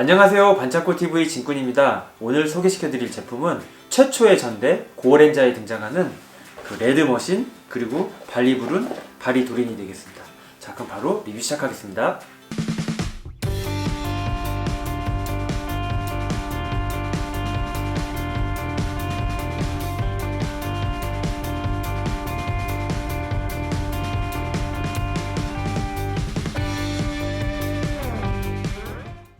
안녕하세요, 반짝꽃TV 진꾼입니다. 오늘 소개시켜드릴 제품은 최초의 전대 고어렌저에 등장하는 그 레드머신 그리고 발리부른 바리도린이 되겠습니다. 자, 그럼 바로 리뷰 시작하겠습니다.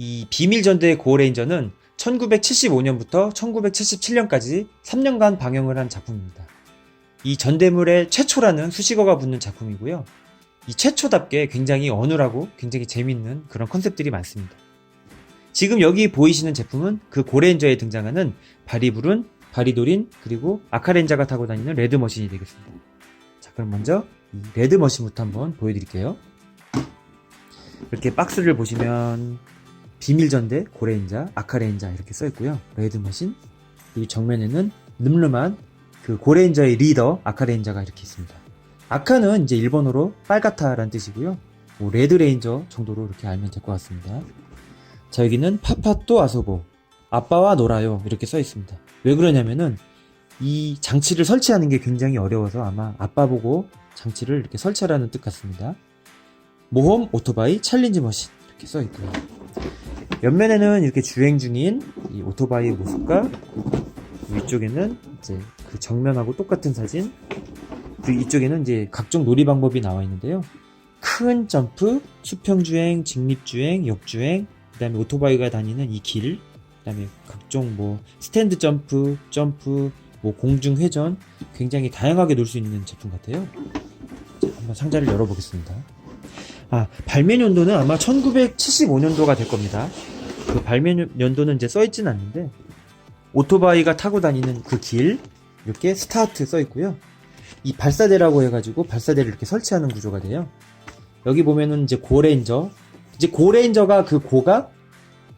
이 비밀전대 고어레인저는 1975년부터 1977년까지 3년간 방영을 한 작품입니다. 이 전대물의 최초라는 수식어가 붙는 작품이고요. 이 최초답게 굉장히 어눌하고 굉장히 재밌는 그런 컨셉들이 많습니다. 지금 여기 보이시는 제품은 그 고레인저에 등장하는 바리부른, 바리도린, 그리고 아카렌자가 타고 다니는 레드머신이 되겠습니다. 자, 그럼 먼저 이 레드머신부터 한번 보여드릴게요. 이렇게 박스를 보시면 비밀전대, 고레인자, 아카레인자 이렇게 써있고요. 레드머신, 그리고 정면에는 늠름한 그 고레인저의 리더 아카레인자가 이렇게 있습니다. 아카는 이제 일본어로 빨갛다라는 뜻이고요. 뭐 레드레인저 정도로 이렇게 알면 될 것 같습니다. 자, 여기는 파파또 아소보, 아빠와 놀아요 이렇게 써있습니다. 왜 그러냐면은 이 장치를 설치하는 게 굉장히 어려워서 아마 아빠 보고 장치를 이렇게 설치하라는 뜻 같습니다. 모험 오토바이 챌린지 머신 이렇게 써있고요. 옆면에는 이렇게 주행 중인 이 오토바이의 모습과 위쪽에는 이제 그 정면하고 똑같은 사진, 그리고 이쪽에는 이제 각종 놀이 방법이 나와 있는데요. 큰 점프, 수평주행, 직립주행, 역주행, 그 다음에 오토바이가 다니는 이 길, 그 다음에 각종 뭐 스탠드 점프, 뭐 공중 회전, 굉장히 다양하게 놀 수 있는 제품 같아요. 자, 한번 상자를 열어보겠습니다. 발매 연도는 아마 1975년도가 될 겁니다. 그 발매 연도는 이제 써있진 않는데, 오토바이가 타고 다니는 그 길, 이렇게 스타트 써있고요. 이 발사대라고 해가지고 발사대를 이렇게 설치하는 구조가 돼요. 여기 보면은 이제 고레인저, 이제 고레인저가 그 고가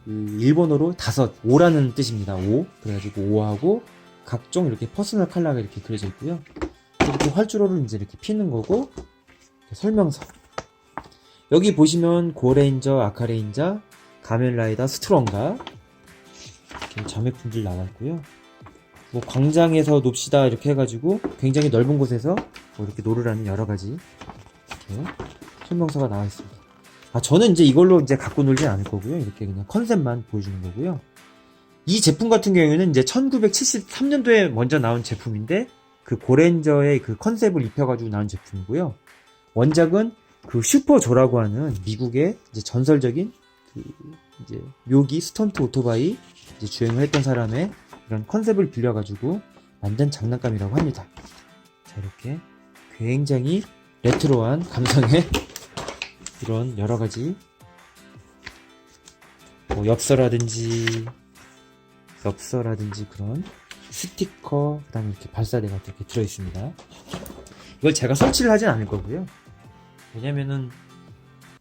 일본어로 5라는 뜻입니다. 5. 그래가지고 5하고 각종 이렇게 퍼스널 컬러가 이렇게 그려져 있고요. 이렇게 활주로를 이제 이렇게 피는 거고, 이렇게 설명서. 여기 보시면 고레인저, 아카레인자, 가면라이더, 스트롱가 이렇게 자매품들 나와있고요. 뭐 광장에서 놉시다 이렇게 해가지고 굉장히 넓은 곳에서 뭐 이렇게 노르라는 여러가지 이렇게 설명서가 나와있습니다. 저는 이제 이걸로 이제 갖고 놀진 않을 거고요. 이렇게 그냥 컨셉만 보여주는 거고요. 이 제품 같은 경우에는 이제 1973년도에 먼저 나온 제품인데, 그 고레인저의 그 컨셉을 입혀가지고 나온 제품이고요. 원작은 그 슈퍼조라고 하는 미국의 이제 전설적인 그 이제 묘기 스턴트 오토바이 이제 주행을 했던 사람의 이런 컨셉을 빌려가지고 만든 장난감이라고 합니다. 자, 이렇게 굉장히 레트로한 감성의 이런 여러가지 뭐 엽서라든지 그런 스티커, 그 다음에 이렇게 발사대가 이렇게 들어있습니다. 이걸 제가 설치를 하진 않을 거고요. 왜냐면은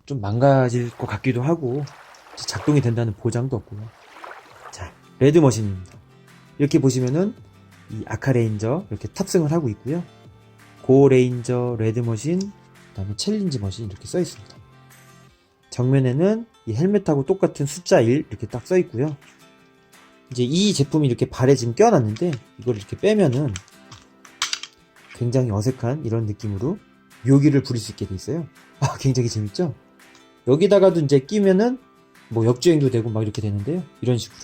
좀 망가질 것 같기도 하고 작동이 된다는 보장도 없고요. 자, 레드머신입니다. 이렇게 보시면은 이 아카레인저 이렇게 탑승을 하고 있고요. 고레인저, 레드머신, 그 다음에 챌린지 머신 이렇게 써 있습니다. 정면에는 이 헬멧하고 똑같은 숫자 1 이렇게 딱 써 있고요. 이제 이 제품이 이렇게 발에 지금 껴놨는데, 이걸 이렇게 빼면은 굉장히 어색한 이런 느낌으로 묘기를 부릴 수 있게 돼 있어요. 굉장히 재밌죠? 여기다가도 이제 끼면은 뭐 역주행도 되고 막 이렇게 되는데요. 이런 식으로.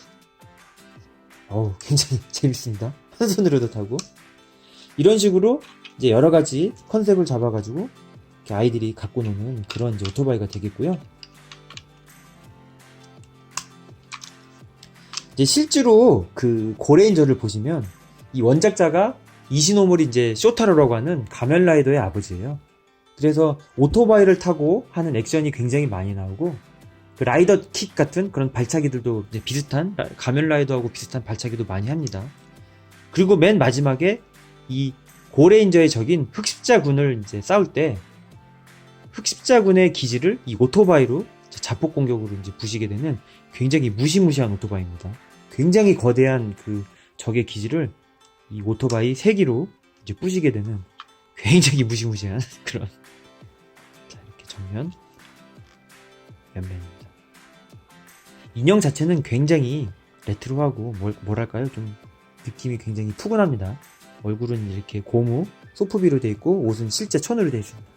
굉장히 재밌습니다. 한 손으로도 타고. 이런 식으로 이제 여러 가지 컨셉을 잡아가지고 이렇게 아이들이 갖고 노는 그런 이제 오토바이가 되겠고요. 이제 실제로 그 고레인저를 보시면 이 원작자가 이시노모리 이제 쇼타로라고 하는 가면라이더의 아버지예요. 그래서 오토바이를 타고 하는 액션이 굉장히 많이 나오고, 그 라이더 킥 같은 그런 발차기들도 이제 비슷한, 가면라이더하고 비슷한 발차기도 많이 합니다. 그리고 맨 마지막에 이 고레인저의 적인 흑십자군을 이제 싸울 때, 흑십자군의 기지를 이 오토바이로 자폭 공격으로 이제 부시게 되는 굉장히 무시무시한 오토바이입니다. 굉장히 거대한 그 적의 기지를 이 오토바이 3기로 이제 부시게 되는 굉장히 무시무시한 그런, 자, 이렇게 정면, 옆면입니다. 인형 자체는 굉장히 레트로하고 뭐랄까요, 좀 느낌이 굉장히 푸근합니다. 얼굴은 이렇게 고무 소프비로 되어 있고 옷은 실제 천으로 되어 있습니다.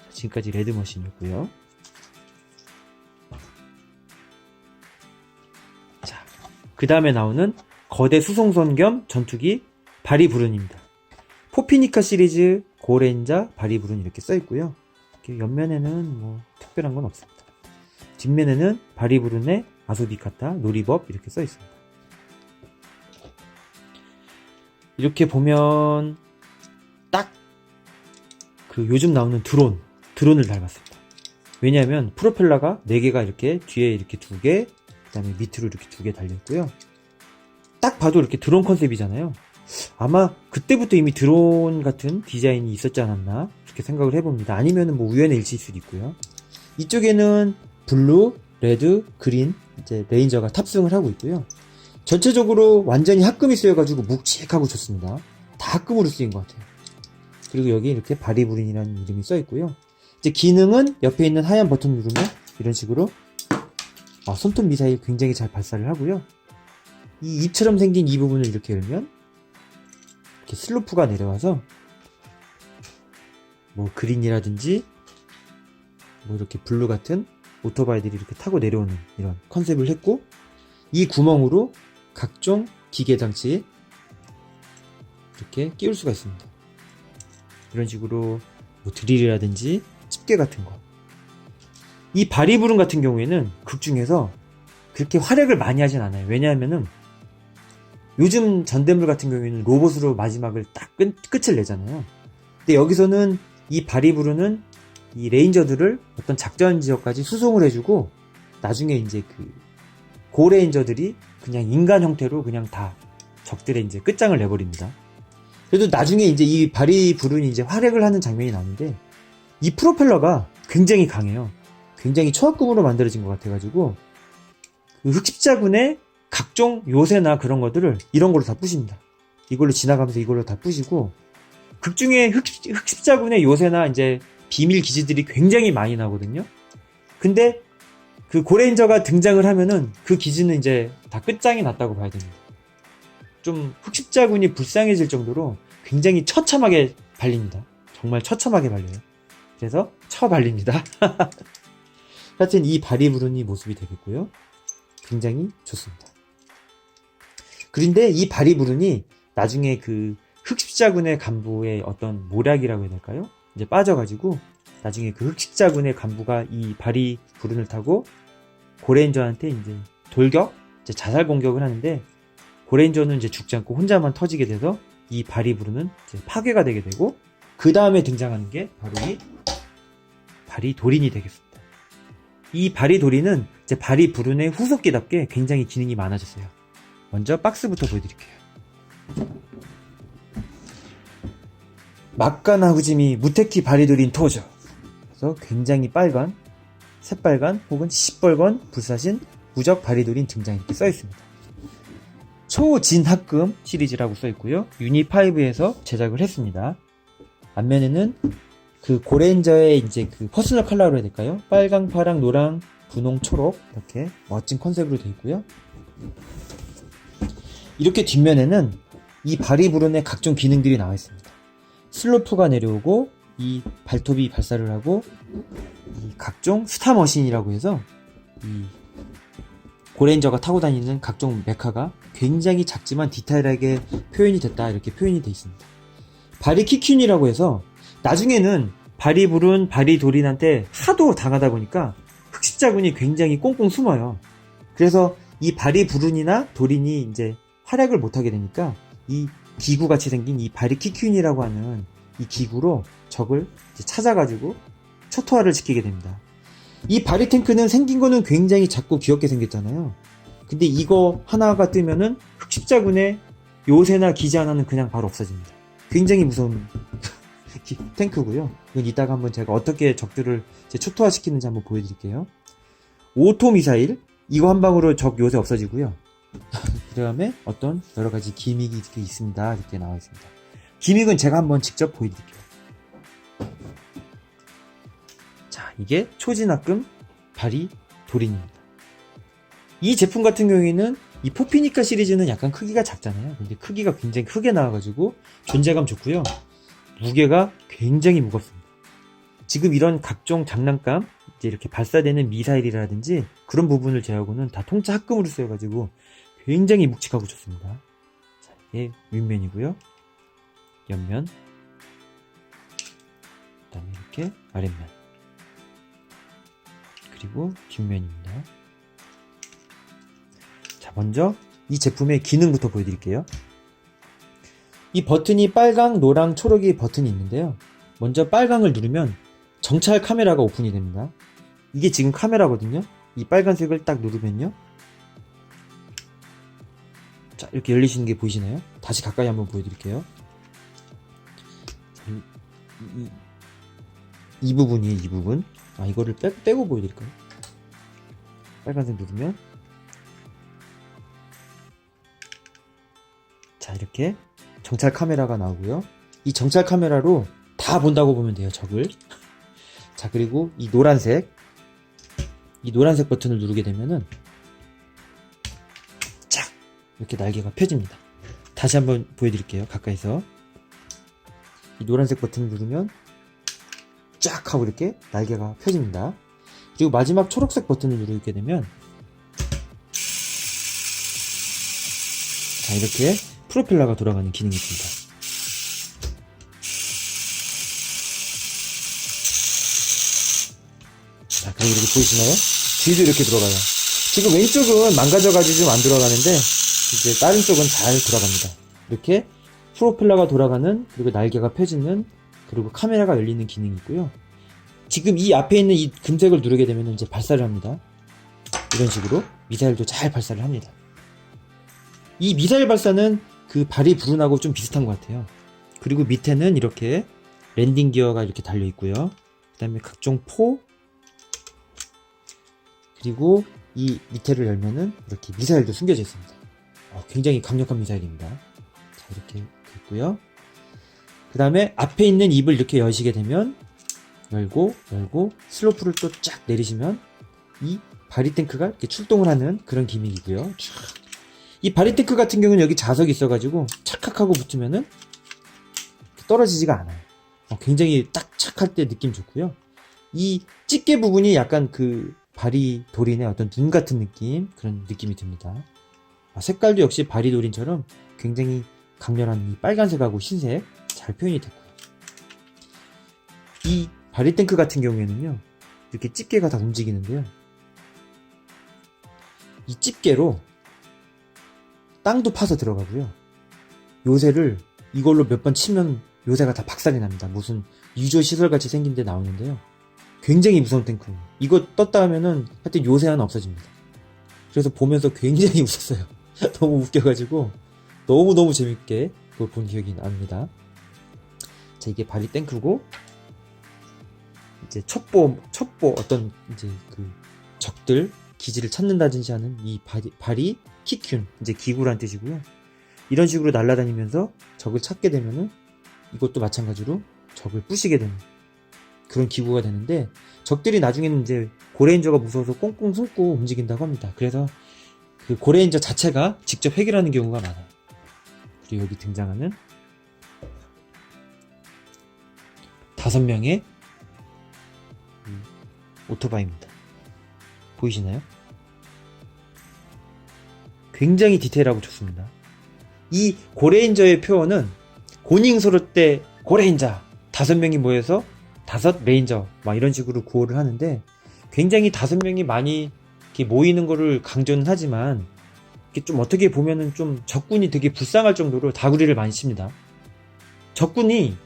지금까지 레드머신이었고요. 자, 그 다음에 나오는 거대 수송선 겸 전투기 바리부른입니다. 포피니카 시리즈 고레인자 바리부른 이렇게 써있고요. 이렇게 옆면에는 뭐 특별한 건 없습니다. 뒷면에는 바리부른의 아소비카타 놀이법 이렇게 써있습니다. 이렇게 보면 딱 그 요즘 나오는 드론을 닮았습니다. 왜냐하면 프로펠러가 4개가 이렇게 뒤에 이렇게 2개, 그 다음에 밑으로 이렇게 2개 달려있고요. 딱 봐도 이렇게 드론 컨셉이잖아요. 아마 그때부터 이미 드론 같은 디자인이 있었지 않았나 그렇게 생각을 해봅니다. 아니면은 뭐 우연의 일치일 수도 있고요. 이쪽에는 블루, 레드, 그린 이제 레인저가 탑승을 하고 있고요. 전체적으로 완전히 합금이 쓰여가지고 묵직하고 좋습니다. 다 합금으로 쓰인 것 같아요. 그리고 여기 이렇게 바리부린이라는 이름이 써 있고요. 이제 기능은 옆에 있는 하얀 버튼 누르면 이런 식으로 손톱 미사일 굉장히 잘 발사를 하고요. 이 입처럼 생긴 이 부분을 이렇게 열면 이렇게 슬로프가 내려와서 뭐 그린이라든지 뭐 이렇게 블루 같은 오토바이들이 이렇게 타고 내려오는 이런 컨셉을 했고, 이 구멍으로 각종 기계 장치 이렇게 끼울 수가 있습니다. 이런 식으로 뭐 드릴이라든지 집게 같은 거. 이 바리부른 같은 경우에는 극 중에서 그렇게 활약을 많이 하진 않아요. 왜냐하면은 요즘 전대물 같은 경우에는 로봇으로 마지막을 딱 끝을 내잖아요. 근데 여기서는 이 바리부른은 이 레인저들을 어떤 작전 지역까지 수송을 해주고, 나중에 이제 그 고레인저들이 그냥 인간 형태로 그냥 다 적들의 이제 끝장을 내버립니다. 그래도 나중에 이제 이 바리부른이 이제 활약을 하는 장면이 나오는데, 이 프로펠러가 굉장히 강해요. 굉장히 초합금으로 만들어진 것 같아가지고 그 흑십자군의 각종 요새나 그런 것들을 이런 걸로 다 부십니다. 이걸로 지나가면서 이걸로 다 부시고, 극중에 흑십자군의 요새나 이제 비밀 기지들이 굉장히 많이 나오거든요. 근데 그 고레인저가 등장을 하면은 그 기지는 이제 다 끝장이 났다고 봐야 됩니다. 좀 흑십자군이 불쌍해질 정도로 굉장히 처참하게 발립니다. 정말 처참하게 발려요. 그래서 처발립니다. 하여튼 이 바리부른이 모습이 되겠고요. 굉장히 좋습니다. 그런데 이 바리부른이 나중에 그 흑십자군의 간부의 어떤 모략이라고 해야 될까요? 이제 빠져가지고 나중에 그 흑십자군의 간부가 이 바리부른을 타고 고레인저한테 이제 돌격, 이제 자살 공격을 하는데, 고레인저는 이제 죽지 않고 혼자만 터지게 돼서 이 바리부른은 이제 파괴가 되게 되고, 그 다음에 등장하는 게 바로 이 바리도린이 되겠습니다. 이 바리도린은 이제 바리부른의 후속기답게 굉장히 기능이 많아졌어요. 먼저 박스부터 보여드릴게요. 막가나 후지미 무테키 바리도린 토저. 그래서 굉장히 빨간, 새빨간 혹은 시뻘건 불사신 무적 바리도린 등장 이렇게 써있습니다. 초진합금 시리즈라고 써있고요. 유니5에서 제작을 했습니다. 앞면에는 그 고레인저의 이제 그 퍼스널 컬러로 해야 될까요? 빨강, 파랑, 노랑, 분홍, 초록 이렇게 멋진 컨셉으로 되어 있고요. 이렇게 뒷면에는 이 바리부른의 각종 기능들이 나와 있습니다. 슬로프가 내려오고 이 발톱이 발사를 하고, 이 각종 스타머신이라고 해서 이 고레인저가 타고 다니는 각종 메카가 굉장히 작지만 디테일하게 표현이 됐다 이렇게 표현이 되어 있습니다. 바리키튠이라고 해서 나중에는 바리부른, 바리도린한테 하도 당하다 보니까 흑십자군이 굉장히 꽁꽁 숨어요. 그래서 이 바리부른이나 도린이 이제 활약을 못하게 되니까 이 기구같이 생긴 이 바리키튠이라고 하는 이 기구로 적을 이제 찾아가지고 초토화를 시키게 됩니다. 이 바리탱크는 생긴 거는 굉장히 작고 귀엽게 생겼잖아요. 근데 이거 하나가 뜨면은 흑십자군의 요새나 기지 하나는 그냥 바로 없어집니다. 굉장히 무서운 탱크고요. 이건 이따가 한번 제가 어떻게 적들을 초토화시키는지 한번 보여드릴게요. 오토 미사일, 이거 한 방으로 적 요새 없어지고요. 그 다음에 어떤 여러가지 기믹이 이렇게 있습니다. 이렇게 나와 있습니다. 기믹은 제가 한번 직접 보여드릴게요. 자, 이게 초진합금 바리도린입니다. 이 제품 같은 경우에는 이 포피니카 시리즈는 약간 크기가 작잖아요. 근데 크기가 굉장히 크게 나와가지고 존재감 좋고요. 무게가 굉장히 무겁습니다. 지금 이런 각종 장난감, 이제 이렇게 발사되는 미사일이라든지 그런 부분을 제하고는 다 통짜 합금으로 쓰여가지고 굉장히 묵직하고 좋습니다. 자, 이게 윗면이고요. 옆면, 그 다음에 이렇게 아랫면, 그리고 뒷면입니다. 자, 먼저 이 제품의 기능부터 보여드릴게요. 이 버튼이 빨강, 노랑, 초록이 버튼이 있는데요. 먼저 빨강을 누르면 정찰 카메라가 오픈이 됩니다. 이게 지금 카메라거든요. 이 빨간색을 딱 누르면요. 자, 이렇게 열리시는 게 보이시나요? 다시 가까이 한번 보여드릴게요. 자, 이 부분이에요, 이 부분. 아, 이거를 빼고 보여드릴까요? 빨간색 누르면. 자, 이렇게 정찰 카메라가 나오고요. 이 정찰 카메라로 다 본다고 보면 돼요, 적을. 자, 그리고 이 노란색 버튼을 누르게 되면은 쫙 이렇게 날개가 펴집니다. 다시 한번 보여드릴게요, 가까이서. 이 노란색 버튼을 누르면 쫙 하고 이렇게 날개가 펴집니다. 그리고 마지막 초록색 버튼을 누르게 되면 자, 이렇게 프로펠러가 돌아가는 기능이 있습니다. 자, 그리고 이렇게 보이시나요? 뒤도 이렇게 들어가요. 지금 왼쪽은 망가져가지고 좀 안 들어가는데 이제 다른 쪽은 잘 돌아갑니다. 이렇게 프로펠러가 돌아가는, 그리고 날개가 펴지는, 그리고 카메라가 열리는 기능이 있고요. 지금 이 앞에 있는 이 금색을 누르게 되면 이제 발사를 합니다. 이런 식으로 미사일도 잘 발사를 합니다. 이 미사일 발사는 그 발이 불운하고 좀 비슷한 것 같아요. 그리고 밑에는 이렇게 랜딩 기어가 이렇게 달려 있고요. 그 다음에 각종 포, 그리고 이 밑에를 열면은 이렇게 미사일도 숨겨져 있습니다. 굉장히 강력한 미사일입니다. 자, 이렇게 있고요. 그 다음에 앞에 있는 입을 이렇게 여시게 되면 열고 슬로프를 또 쫙 내리시면 이 바리탱크가 이렇게 출동을 하는 그런 기믹이고요. 이 바리탱크 같은 경우는 여기 자석이 있어가지고 착각하고 붙으면은 떨어지지가 않아요. 굉장히 딱 착할 때 느낌 좋고요. 이 집게 부분이 약간 그 바리도린의 어떤 눈 같은 느낌, 그런 느낌이 듭니다. 색깔도 역시 바리도린처럼 굉장히 강렬한 이 빨간색하고 흰색 잘 표현이 됐고요. 이 바리탱크 같은 경우에는요, 이렇게 집게가 다 움직이는데요. 이 집게로 땅도 파서 들어가고요. 요새를 이걸로 몇 번 치면 요새가 다 박살이 납니다. 무슨 유조시설 같이 생긴 데 나오는데요. 굉장히 무서운 탱크예요. 이거 떴다 하면은 하여튼 요새 하나 없어집니다. 그래서 보면서 굉장히 웃었어요. 너무 웃겨가지고 너무너무 재밌게 그걸 본 기억이 납니다. 자, 이게 바리 탱크고, 이제 첩보 어떤 이제 그 적들 기지를 찾는다든지 하는 이 바리 키튠, 이제 기구란 뜻이고요. 이런 식으로 날아다니면서 적을 찾게 되면은 이것도 마찬가지로 적을 부시게 되는 그런 기구가 되는데, 적들이 나중에는 이제 고레인저가 무서워서 꽁꽁 숨고 움직인다고 합니다. 그래서 그 고레인저 자체가 직접 해결하는 경우가 많아요. 그리고 여기 등장하는 5명의 오토바이입니다. 보이시나요? 굉장히 디테일하고 좋습니다. 이 고레인저의 표어는 고닝소로 때 고레인저 5명이 모여서 5 레인저 막 이런 식으로 구호를 하는데, 굉장히 5명이 많이 이렇게 모이는 거를 강조는 하지만 이게 좀 어떻게 보면은 좀 적군이 되게 불쌍할 정도로 다구리를 많이 칩니다. 적군이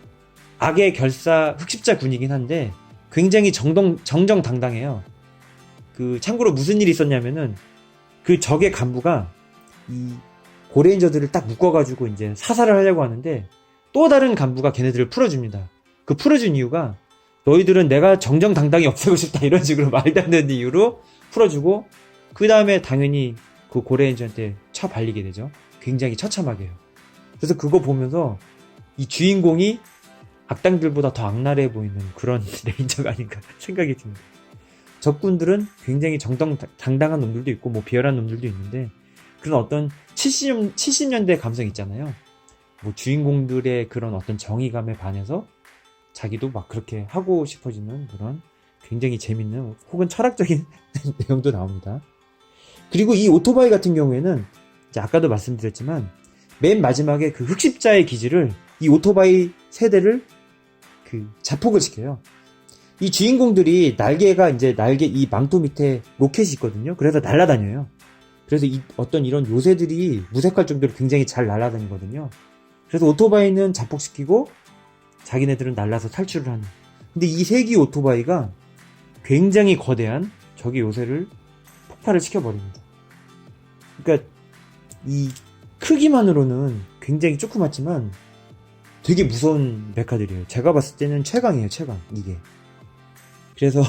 악의 결사 흑십자군이긴 한데 굉장히 정정당당해요. 그 참고로 무슨 일이 있었냐면은 그 적의 간부가 이 고레인저들을 딱 묶어가지고 이제 사살을 하려고 하는데, 또 다른 간부가 걔네들을 풀어줍니다. 그 풀어준 이유가 너희들은 내가 정정당당히 없애고 싶다, 이런 식으로 말도 안 되는 이유로 풀어주고, 그 다음에 당연히 그 고레인저한테 쳐발리게 되죠. 굉장히 처참하게요. 그래서 그거 보면서 이 주인공이 악당들보다 더 악랄해 보이는 그런 레인저가 아닌가 생각이 듭니다. 적군들은 굉장히 정당당당한 놈들도 있고 뭐 비열한 놈들도 있는데 그런 어떤 70년대 감성 있잖아요. 뭐 주인공들의 그런 어떤 정의감에 반해서 자기도 막 그렇게 하고 싶어지는 그런 굉장히 재밌는 혹은 철학적인 내용도 나옵니다. 그리고 이 오토바이 같은 경우에는 이제 아까도 말씀드렸지만 맨 마지막에 그 흑십자의 기지를 이 오토바이 세대를 그 자폭을 시켜요. 이 주인공들이 날개가 이제 날개 이 망토 밑에 로켓이 있거든요. 그래서 날아다녀요. 그래서 어떤 이런 요새들이 무색할 정도로 굉장히 잘 날아다니거든요. 그래서 오토바이는 자폭시키고 자기네들은 날아서 탈출을 하는. 근데 이 세기 오토바이가 굉장히 거대한 적의 요새를 폭발을 시켜버립니다. 그러니까 이 크기만으로는 굉장히 조그맣지만 되게 무서운 메카들이에요. 제가 봤을 때는 최강이에요, 최강. 이게. 그래서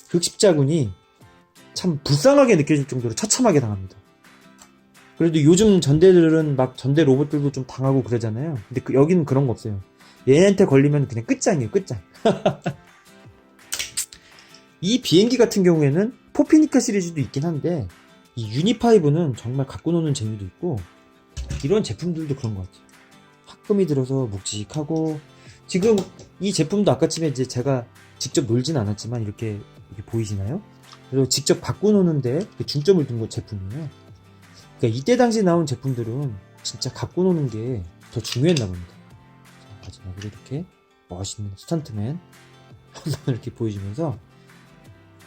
흑십자군이 참 불쌍하게 느껴질 정도로 처참하게 당합니다. 그래도 요즘 전대들은 막 전대 로봇들도 좀 당하고 그러잖아요. 근데 여기는 그런 거 없어요. 얘한테 걸리면 그냥 끝장이에요, 끝장. 이 비행기 같은 경우에는 포피니카 시리즈도 있긴 한데 이 유니5는 정말 갖고 노는 재미도 있고 이런 제품들도 그런 것 같아요. 합금이 들어서 묵직하고 지금 이 제품도 아까쯤에 이제 제가 직접 놀진 않았지만 이렇게 보이시나요? 그래서 직접 갖고 노는데 중점을 둔 제품이에요. 그러니까 이때 당시 나온 제품들은 진짜 갖고 노는 게 더 중요했나 봅니다. 자, 마지막으로 이렇게 멋있는 스턴트맨 한번 이렇게 보여주면서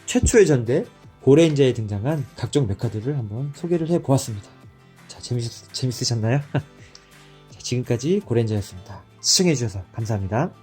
최초의 전대 고레인저에 등장한 각종 메카들을 한번 소개를 해보았습니다. 자, 재밌으셨나요? 자, 지금까지 고레인저였습니다. 시청해주셔서 감사합니다.